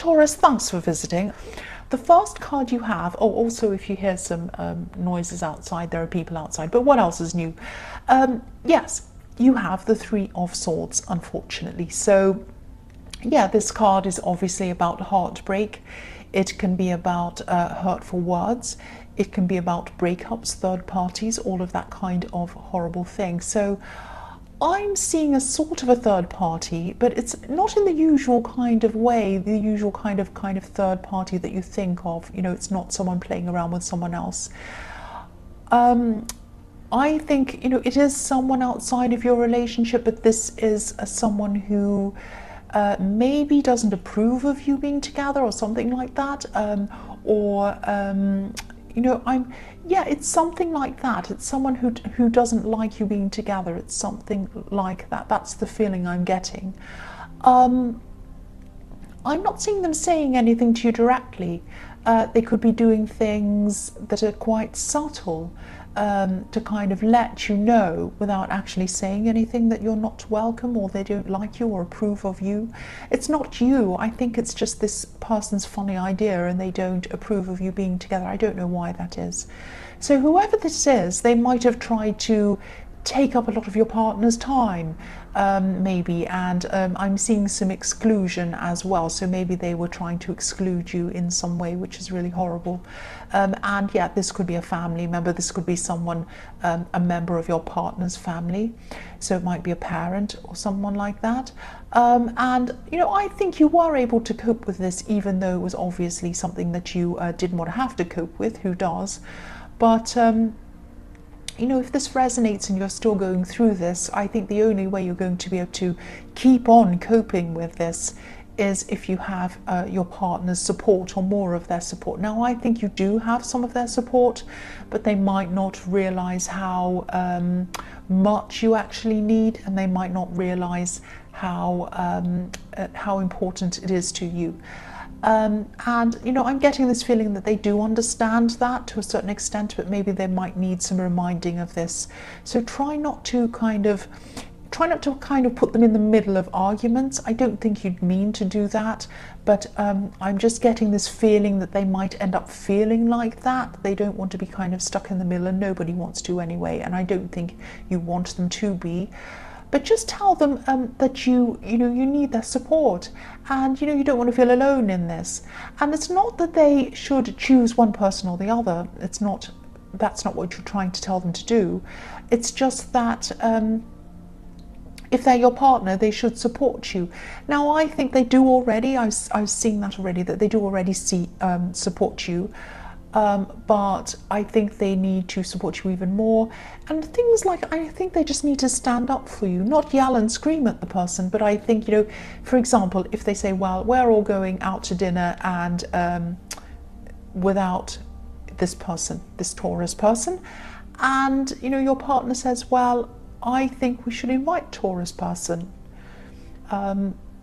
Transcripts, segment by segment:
Taurus, thanks for visiting. The first card you have, oh, also if you hear some noises outside, there are people outside, but what else is new? Yes, you have the Three of Swords, unfortunately. So, yeah, this card is obviously about heartbreak. It can be about hurtful words. It can be about breakups, third parties, all of that kind of horrible thing. So I'm seeing a sort of a third party, but it's not in the usual kind of way, the usual kind of third party that you think of. You know, it's not someone playing around with someone else. I think, you know, it is someone outside of your relationship, but this is someone who maybe doesn't approve of you being together or something like that, you know, it's something like that. It's someone who doesn't like you being together. It's something like that. That's the feeling I'm getting. I'm not seeing them saying anything to you directly. They could be doing things that are quite subtle, to kind of let you know without actually saying anything that you're not welcome or they don't like you or approve of you. It's not you. I think it's just this person's funny idea and they don't approve of you being together. I don't know why that is. So whoever this is, they might have tried to take up a lot of your partner's time, maybe, and I'm seeing some exclusion as well. So maybe they were trying to exclude you in some way, which is really horrible. And yeah, this could be a family member. This could be someone, a member of your partner's family. So it might be a parent or someone like that. And you know, I think you were able to cope with this, even though it was obviously something that you didn't want to have to cope with. Who does? But you know, if this resonates and you're still going through this, I think the only way you're going to be able to keep on coping with this is if you have your partner's support or more of their support. Now, I think you do have some of their support, but they might not realize how much you actually need, and they might not realize how important it is to you. And you know, I'm getting this feeling that they do understand that to a certain extent, but maybe they might need some reminding of this. So try not to kind of put them in the middle of arguments. I don't think you'd mean to do that, but I'm just getting this feeling that they might end up feeling like that. They don't want to be kind of stuck in the middle, and nobody wants to anyway, and I don't think you want them to be. But just tell them that you need their support, and you know, you don't want to feel alone in this. And it's not that they should choose one person or the other. That's not what you're trying to tell them to do. It's just that if they're your partner, they should support you. Now, I think they do already. I've seen that already, that they do already support you. But I think they need to support you even more. And things like, I think they just need to stand up for you, not yell and scream at the person. But I think, you know, for example, if they say, well, we're all going out to dinner and without this person, this Taurus person, and, you know, your partner says, well, I think we should invite Taurus person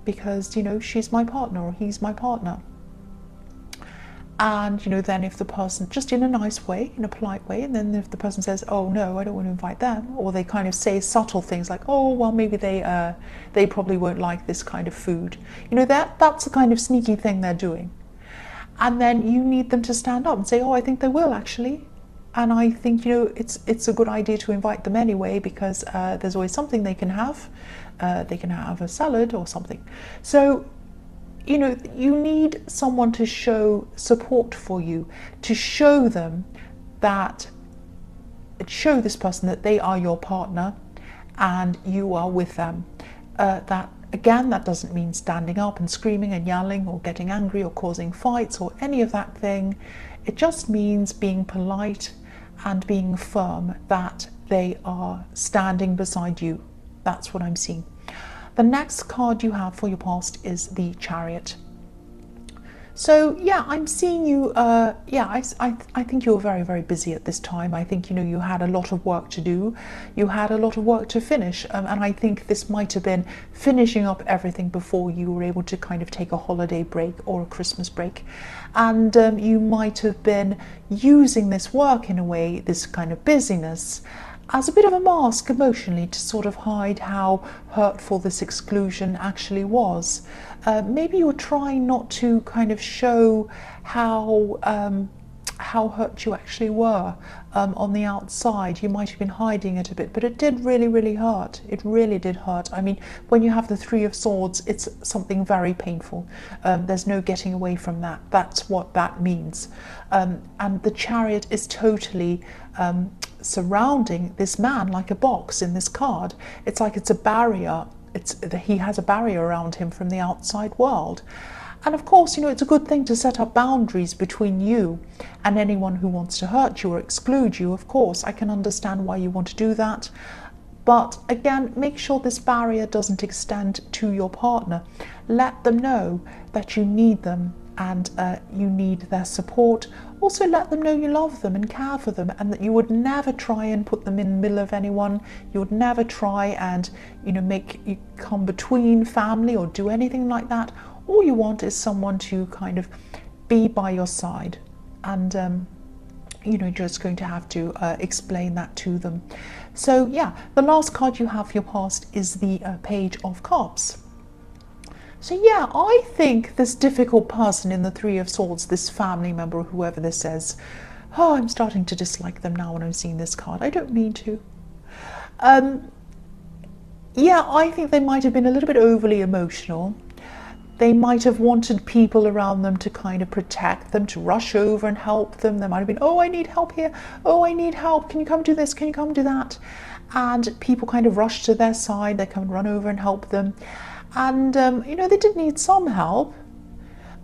because, you know, she's my partner or he's my partner. And, you know, then if the person, just in a nice way, in a polite way, and then if the person says, oh no, I don't want to invite them, or they kind of say subtle things like, oh, well, maybe they probably won't like this kind of food. You know, that's the kind of sneaky thing they're doing. And then you need them to stand up and say, oh, I think they will actually. And I think, you know, it's a good idea to invite them anyway, because there's always something they can have. They can have a salad or something. So, you know, you need someone to show support for you, to show them that, show this person that they are your partner and you are with them. That, again, that doesn't mean standing up and screaming and yelling or getting angry or causing fights or any of that thing. It just means being polite and being firm that they are standing beside you. That's what I'm seeing. The next card you have for your past is the Chariot. So yeah, I'm seeing you, I think you're very, very busy at this time. I think, you know, you had a lot of work to do. You had a lot of work to finish. And I think this might have been finishing up everything before you were able to kind of take a holiday break or a Christmas break. And you might have been using this work in a way, this kind of busyness, as a bit of a mask emotionally to sort of hide how hurtful this exclusion actually was. Maybe you're trying not to kind of show how hurt you actually were on the outside. You might have been hiding it a bit, but it did really, really hurt. It really did hurt. I mean, when you have the Three of Swords, it's something very painful. There's no getting away from that. That's what that means. And the Chariot is totally surrounding this man like a box in this card. It's like it's a barrier. He has a barrier around him from the outside world. And of course, you know, it's a good thing to set up boundaries between you and anyone who wants to hurt you or exclude you. Of course, I can understand why you want to do that. But again, make sure this barrier doesn't extend to your partner. Let them know that you need them and you need their support. Also let them know you love them and care for them, and that you would never try and put them in the middle of anyone. You would never try and, you know, make you come between family or do anything like that. All you want is someone to kind of be by your side, and you know, just going to have to explain that to them. So yeah, the last card you have for your past is the Page of Cups. So yeah, I think this difficult person in the Three of Swords, this family member or whoever this is, oh, I'm starting to dislike them now when I'm seeing this card. I don't mean to. Yeah, I think they might have been a little bit overly emotional. They might have wanted people around them to kind of protect them, to rush over and help them. There might have been, oh, I need help here. Oh, I need help. Can you come do this? Can you come do that? And people kind of rush to their side. They come and run over and help them. And, you know, they did need some help,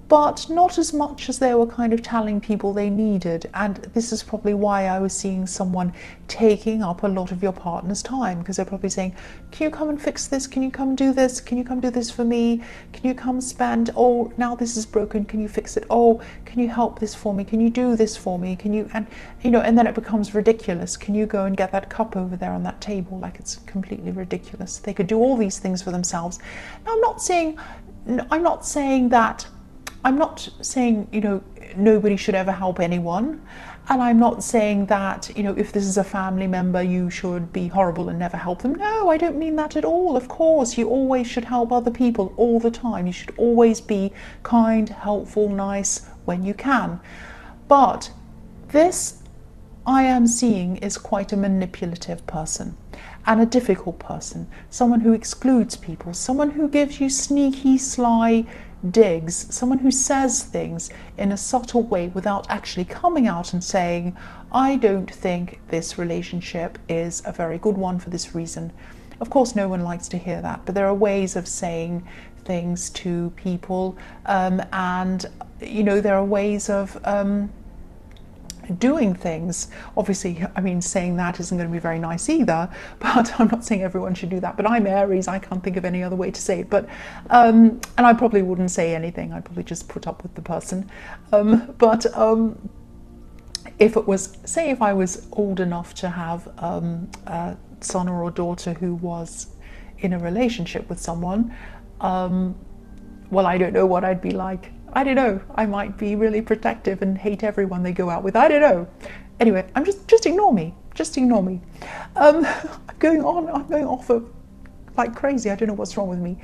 but not as much as they were kind of telling people they needed. And this is probably why I was seeing someone taking up a lot of your partner's time, because they're probably saying, can you come and fix this? Can you come do this? Can you come do this for me? Can you come spend, oh, now this is broken, can you fix it? Oh, can you help this for me? Can you do this for me? Can you, and you know, and then it becomes ridiculous. Can you go and get that cup over there on that table? Like, it's completely ridiculous. They could do all these things for themselves. Now, I'm not saying, you know, nobody should ever help anyone. And I'm not saying that, you know, if this is a family member, you should be horrible and never help them. No, I don't mean that at all. Of course, you always should help other people all the time. You should always be kind, helpful, nice when you can. But this, I am seeing, is quite a manipulative person and a difficult person. Someone who excludes people, someone who gives you sneaky, sly digs, someone who says things in a subtle way without actually coming out and saying, I don't think this relationship is a very good one for this reason. Of course, no one likes to hear that, but there are ways of saying things to people, and you know, there are ways of doing things. Obviously, I mean, saying that isn't going to be very nice either, but I'm not saying everyone should do that. But I'm Aries, I can't think of any other way to say it. But and I probably wouldn't say anything. I'd probably just put up with the person. If it was, say, if I was old enough to have a son or a daughter who was in a relationship with someone, well, I don't know what I'd be like. I don't know. I might be really protective and hate everyone they go out with. I don't know. Anyway, I'm just ignore me. Just ignore me. I'm going off of like crazy. I don't know what's wrong with me.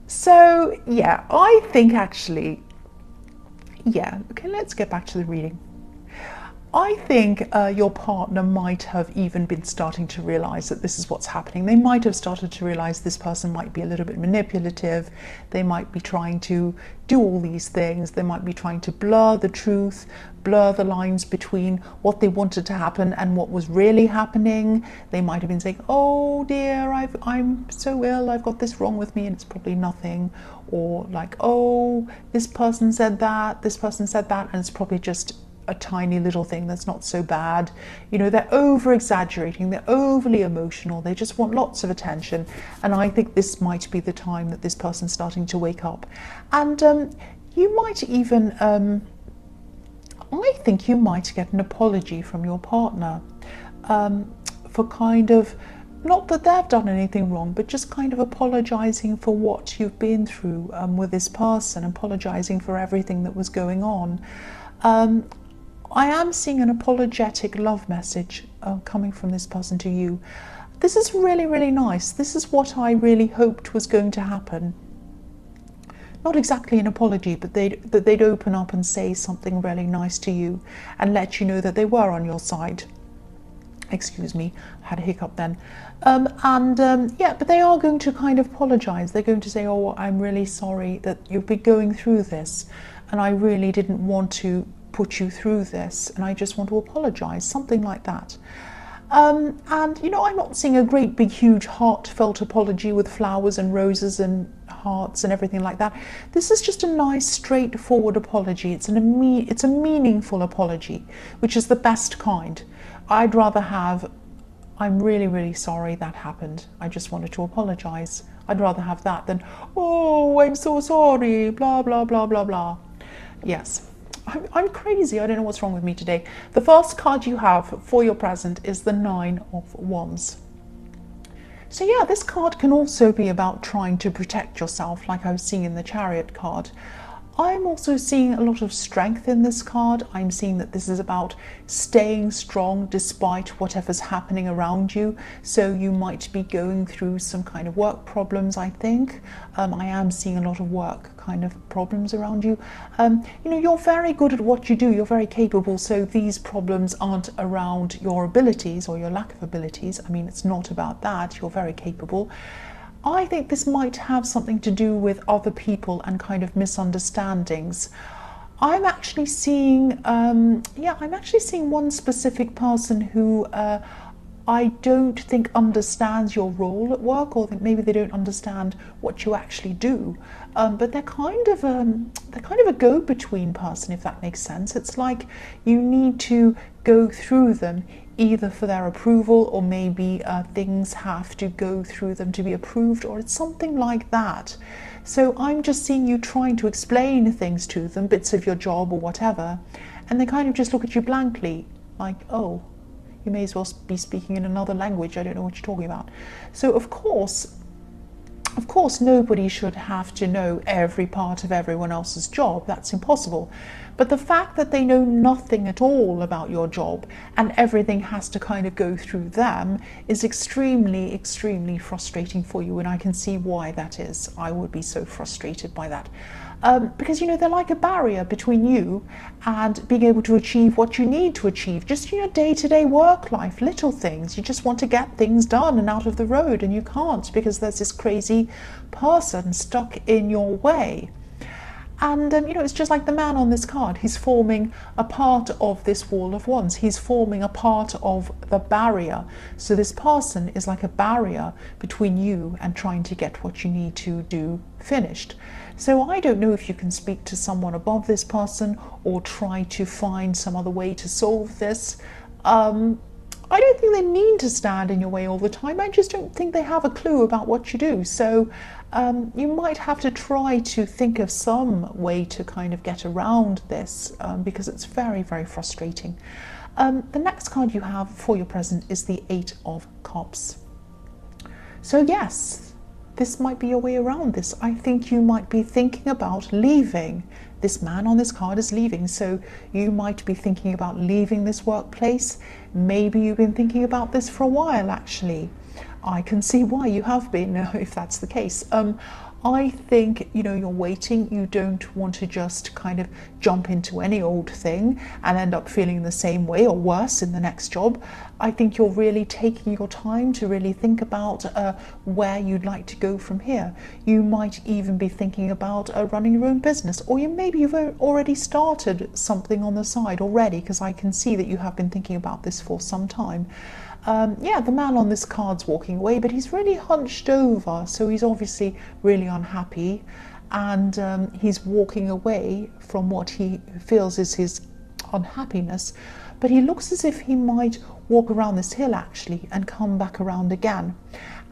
So yeah, I think actually, yeah. Okay, let's get back to the reading. I think your partner might have even been starting to realize that this is what's happening. They might have started to realize this person might be a little bit manipulative. They might be trying to do all these things. They might be trying to blur the truth, blur the lines between what they wanted to happen and what was really happening. They might have been saying, oh dear, I'm so ill, I've got this wrong with me, and it's probably nothing. Or like, oh, this person said that, and it's probably just a tiny little thing that's not so bad. You know, they're over exaggerating, they're overly emotional, they just want lots of attention. And I think this might be the time that this person's starting to wake up. And you might even, I think you might get an apology from your partner for kind of, not that they've done anything wrong, but just kind of apologizing for what you've been through with this person, apologizing for everything that was going on. I am seeing an apologetic love message coming from this person to you. This is really, really nice. This is what I really hoped was going to happen. Not exactly an apology, but that they'd open up and say something really nice to you and let you know that they were on your side. Excuse me, I had a hiccup then. Yeah, but they are going to kind of apologize. They're going to say, oh, I'm really sorry that you've been going through this, and I really didn't want to put you through this, and I just want to apologize, something like that. And you know, I'm not seeing a great big huge heartfelt apology with flowers and roses and hearts and everything like that. This is just a nice straightforward apology. It's a meaningful apology, which is the best kind. I'd rather have, I'm really, really sorry that happened, I just wanted to apologize. I'd rather have that than, oh, I'm so sorry, blah blah blah blah blah. Yes, I'm crazy. I don't know what's wrong with me today. The first card you have for your present is the Nine of Wands. So yeah, this card can also be about trying to protect yourself, like I was seeing in the Chariot card. I'm also seeing a lot of strength in this card. I'm seeing that this is about staying strong despite whatever's happening around you. So you might be going through some kind of work problems, I think. I am seeing a lot of work kind of problems around you. You know, you're very good at what you do. You're very capable. So these problems aren't around your abilities or your lack of abilities. I mean, it's not about that. You're very capable. I think this might have something to do with other people and kind of misunderstandings. I'm actually seeing, I'm actually seeing one specific person who I don't think understands your role at work, or that maybe they don't understand what you actually do. But they're kind of a go-between person, if that makes sense. It's like you need to go through them either for their approval, or maybe things have to go through them to be approved, or it's something like that. So I'm just seeing you trying to explain things to them, bits of your job or whatever, and they kind of just look at you blankly, like, oh, you may as well be speaking in another language, I don't know what you're talking about. So of course nobody should have to know every part of everyone else's job. That's impossible. But the fact that they know nothing at all about your job and everything has to kind of go through them is extremely, extremely frustrating for you. And I can see why that is. I would be so frustrated by that. Because, you know, they're like a barrier between you and being able to achieve what you need to achieve. Just, you know, day-to-day work life, little things. You just want to get things done and out of the road, and you can't because there's this crazy person stuck in your way. And, you know, it's just like the man on this card. He's forming a part of this wall of wands. He's forming a part of the barrier. So this person is like a barrier between you and trying to get what you need to do finished. So I don't know if you can speak to someone above this person or try to find some other way to solve this. I don't think they mean to stand in your way all the time. I just don't think they have a clue about what you do. So you might have to try to think of some way to kind of get around this because it's very, very frustrating. The next card you have for your present is the Eight of Cups. So yes, this might be your way around this. I think you might be thinking about leaving. This man on this card is leaving, so you might be thinking about leaving this workplace. Maybe you've been thinking about this for a while, actually. I can see why you have been, if that's the case. I think, you know, you're waiting. You don't want to just kind of jump into any old thing and end up feeling the same way or worse in the next job. I think you're really taking your time to really think about where you'd like to go from here. You might even be thinking about running your own business, or maybe you've already started something on the side already, because I can see that you have been thinking about this for some time. The man on this card's walking away, but he's really hunched over, so he's obviously really unhappy, and he's walking away from what he feels is his unhappiness, but he looks as if he might walk around this hill actually and come back around again.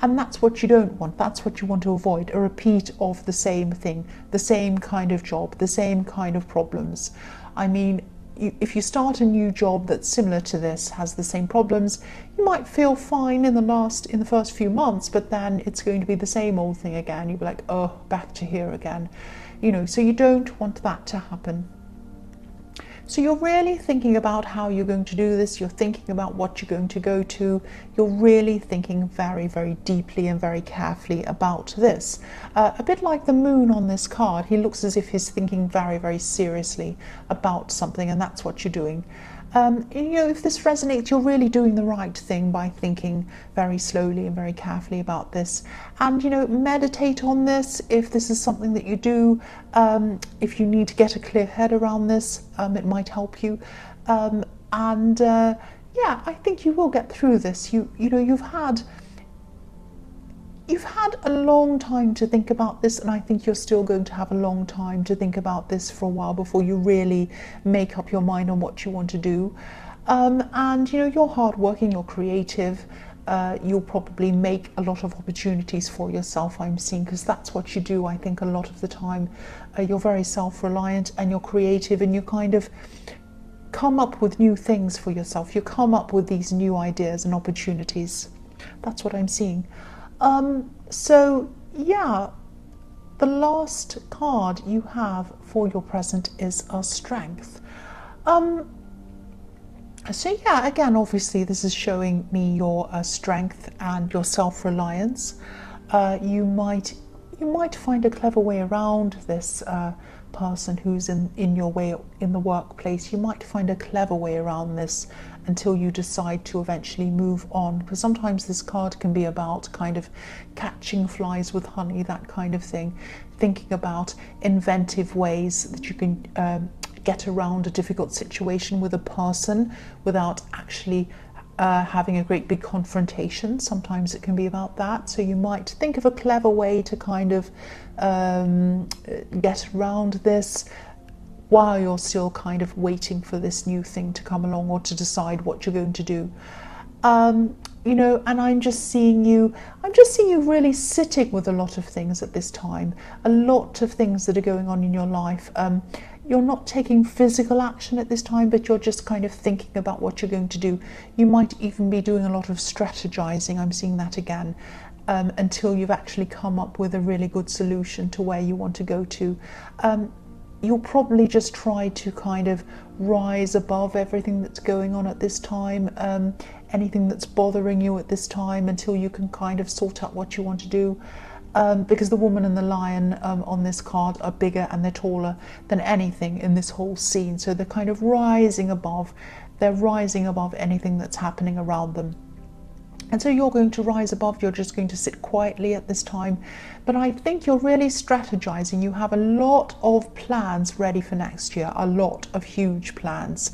And that's what you don't want. That's what you want to avoid, a repeat of the same thing, the same kind of job, the same kind of problems. I mean, if you start a new job that's similar to this, has the same problems, you might feel fine in the first few months, but then it's going to be the same old thing again. You'll be like, oh, back to here again. You know, so you don't want that to happen. So you're really thinking about how you're going to do this, you're thinking about what you're going to go to, you're really thinking very, very deeply and very carefully about this. A bit like the moon on this card, he looks as if he's thinking very, very seriously about something, and that's what you're doing. You know, if this resonates, you're really doing the right thing by thinking very slowly and very carefully about this. And, you know, meditate on this if this is something that you do. If you need to get a clear head around this, it might help you. Yeah, I think you will get through this. You know, you've had a long time to think about this, and I think you're still going to have a long time to think about this for a while before you really make up your mind on what you want to do. And you know, you're hardworking, you're creative, you'll probably make a lot of opportunities for yourself, I'm seeing, because that's what you do. I think a lot of the time you're very self-reliant and you're creative, and you kind of come up with new things for yourself. You come up with these new ideas and opportunities. That's what I'm seeing. So yeah, the last card you have for your present is a strength. So yeah, again, obviously this is showing me your strength and your self-reliance. You might find a clever way around this person who's in your way in the workplace. You might find a clever way around this until you decide to eventually move on, because sometimes this card can be about kind of catching flies with honey, that kind of thing, thinking about inventive ways that you can get around a difficult situation with a person without actually having a great big confrontation. Sometimes it can be about that. So you might think of a clever way to kind of get around this while you're still kind of waiting for this new thing to come along, or to decide what you're going to do. You know, and I'm just seeing you really sitting with a lot of things at this time, a lot of things that are going on in your life. You're not taking physical action at this time, but you're just kind of thinking about what you're going to do. You might even be doing a lot of strategizing. I'm seeing that again, until you've actually come up with a really good solution to where you want to go to. You'll probably just try to kind of rise above everything that's going on at this time, anything that's bothering you at this time, until you can kind of sort out what you want to do. Because the woman and the lion on this card are bigger and they're taller than anything in this whole scene. So they're kind of rising above, anything that's happening around them. And so you're going to rise above, you're just going to sit quietly at this time. But I think you're really strategizing. You have a lot of plans ready for next year, a lot of huge plans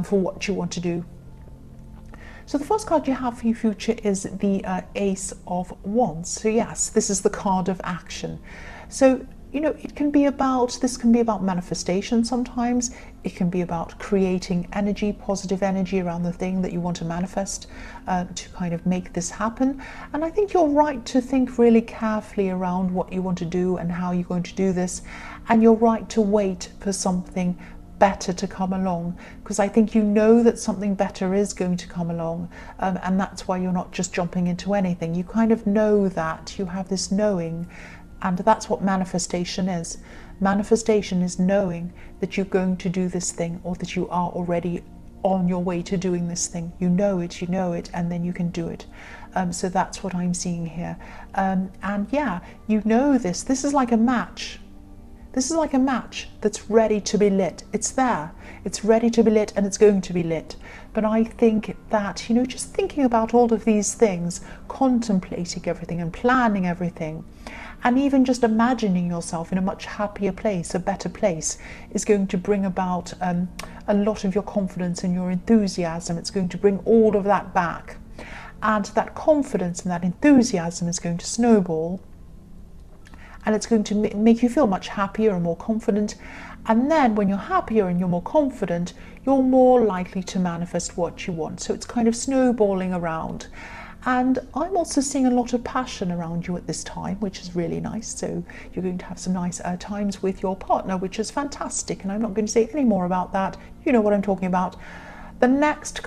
for what you want to do. So the first card you have for your future is the Ace of Wands. So yes, this is the card of action. So, you know, this can be about manifestation sometimes. It can be about creating energy, positive energy around the thing that you want to manifest, to kind of make this happen. And I think you're right to think really carefully around what you want to do and how you're going to do this. And you're right to wait for something better to come along, because I think you know that something better is going to come along, and that's why you're not just jumping into anything. You kind of know that, you have this knowing, and that's what manifestation is. Manifestation is knowing that you're going to do this thing, or that you are already on your way to doing this thing. You know it, and then you can do it. So that's what I'm seeing here. And yeah, you know this is like a match. This is like a match that's ready to be lit. It's there, it's ready to be lit, and it's going to be lit. But I think that, you know, just thinking about all of these things, contemplating everything and planning everything, and even just imagining yourself in a much happier place, a better place, is going to bring about a lot of your confidence and your enthusiasm. It's going to bring all of that back. And that confidence and that enthusiasm is going to snowball. And it's going to make you feel much happier and more confident. And then when you're happier and you're more confident, you're more likely to manifest what you want. So it's kind of snowballing around. And I'm also seeing a lot of passion around you at this time, which is really nice. So you're going to have some nice times with your partner, which is fantastic. And I'm not going to say any more about that. You know what I'm talking about. The next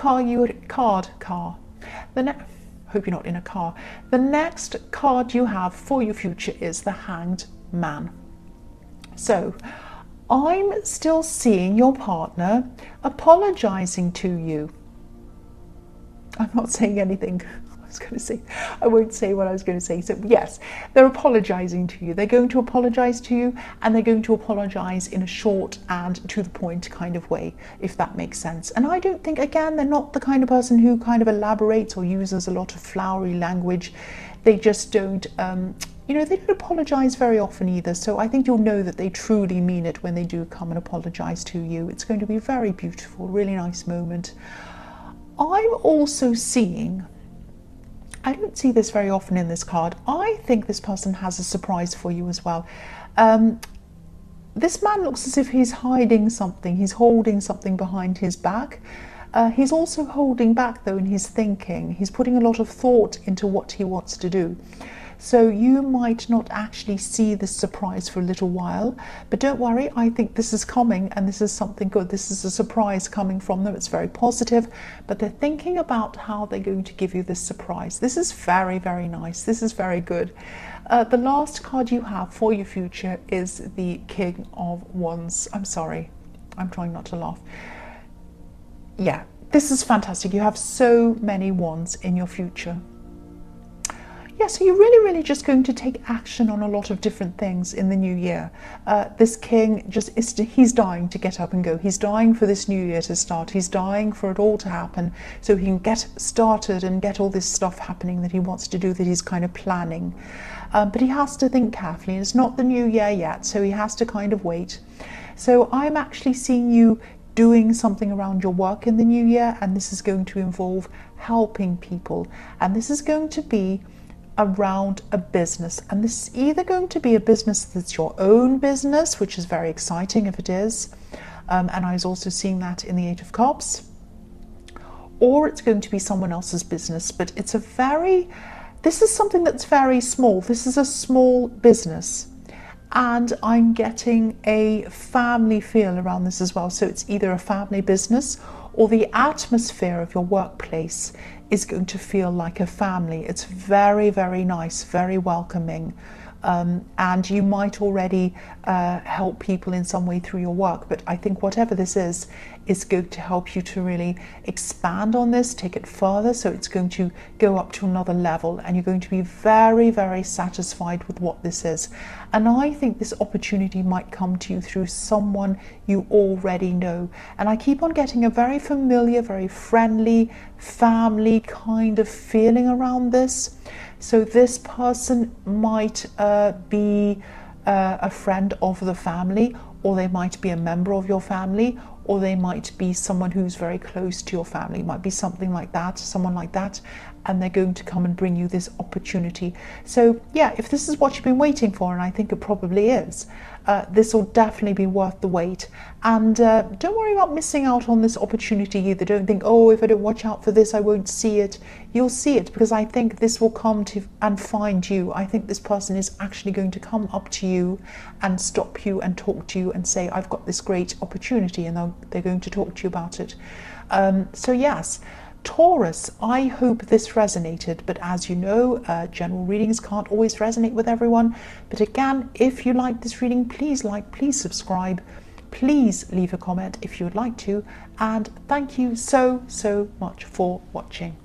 hope you're not in a car. The next card you have for your future is the Hanged Man. So I'm still seeing your partner apologizing to you. I'm not saying anything I was going to say. I won't say what I was going to say. So yes, they're apologizing to you. They're going to apologize to you, and they're going to apologize in a short and to the point kind of way, if that makes sense. And I don't think, again, they're not the kind of person who kind of elaborates or uses a lot of flowery language. They just don't, they don't apologize very often either. So I think you'll know that they truly mean it when they do come and apologize to you. It's going to be very beautiful, really nice moment. I'm also seeing, I don't see this very often in this card, I think this person has a surprise for you as well. This man looks as if he's hiding something, he's holding something behind his back. He's also holding back though in his thinking. He's putting a lot of thought into what he wants to do. So you might not actually see this surprise for a little while, but don't worry, I think this is coming and this is something good. This is a surprise coming from them. It's very positive, but they're thinking about how they're going to give you this surprise. This is very, very nice. This is very good. The last card you have for your future is the King of Wands. I'm sorry, I'm trying not to laugh. Yeah, this is fantastic. You have so many wands in your future. Yeah, so you're really just going to take action on a lot of different things in the new year. This king he's dying to get up and go. He's dying for this new year to start. He's dying for it all to happen so he can get started and get all this stuff happening that he wants to do, that he's kind of planning. But he has to think carefully. It's not the new year yet, so he has to kind of wait. So I'm actually seeing you doing something around your work in the new year, and this is going to involve helping people. And this is going to be around a business, and this is either going to be a business that's your own business, which is very exciting if it is, and I was also seeing that in the Eight of Cups, or it's going to be someone else's business, but this is something that's very small. This is a small business, and I'm getting a family feel around this as well. So it's either a family business, or the atmosphere of your workplace is going to feel like a family. It's very, very nice, very welcoming. And you might already help people in some way through your work, but I think whatever this is going to help you to really expand on this, take it further, so it's going to go up to another level, and you're going to be very, very satisfied with what this is. And I think this opportunity might come to you through someone you already know. And I keep on getting a very familiar, very friendly, family kind of feeling around this. So this person might be a friend of the family, or they might be a member of your family, or they might be someone who's very close to your family. It might be something like that, someone like that, and they're going to come and bring you this opportunity. So yeah, if this is what you've been waiting for, and I think it probably is, this will definitely be worth the wait. And don't worry about missing out on this opportunity either. Don't think, oh, if I don't watch out for this, I won't see it. You'll see it, because I think this will come to and find you. I think this person is actually going to come up to you and stop you and talk to you and say, I've got this great opportunity, and they're going to talk to you about it. So yes, Taurus, I hope this resonated, but as you know, general readings can't always resonate with everyone. But again, if you like this reading, please please subscribe, please leave a comment if you would like to, and thank you so much for watching.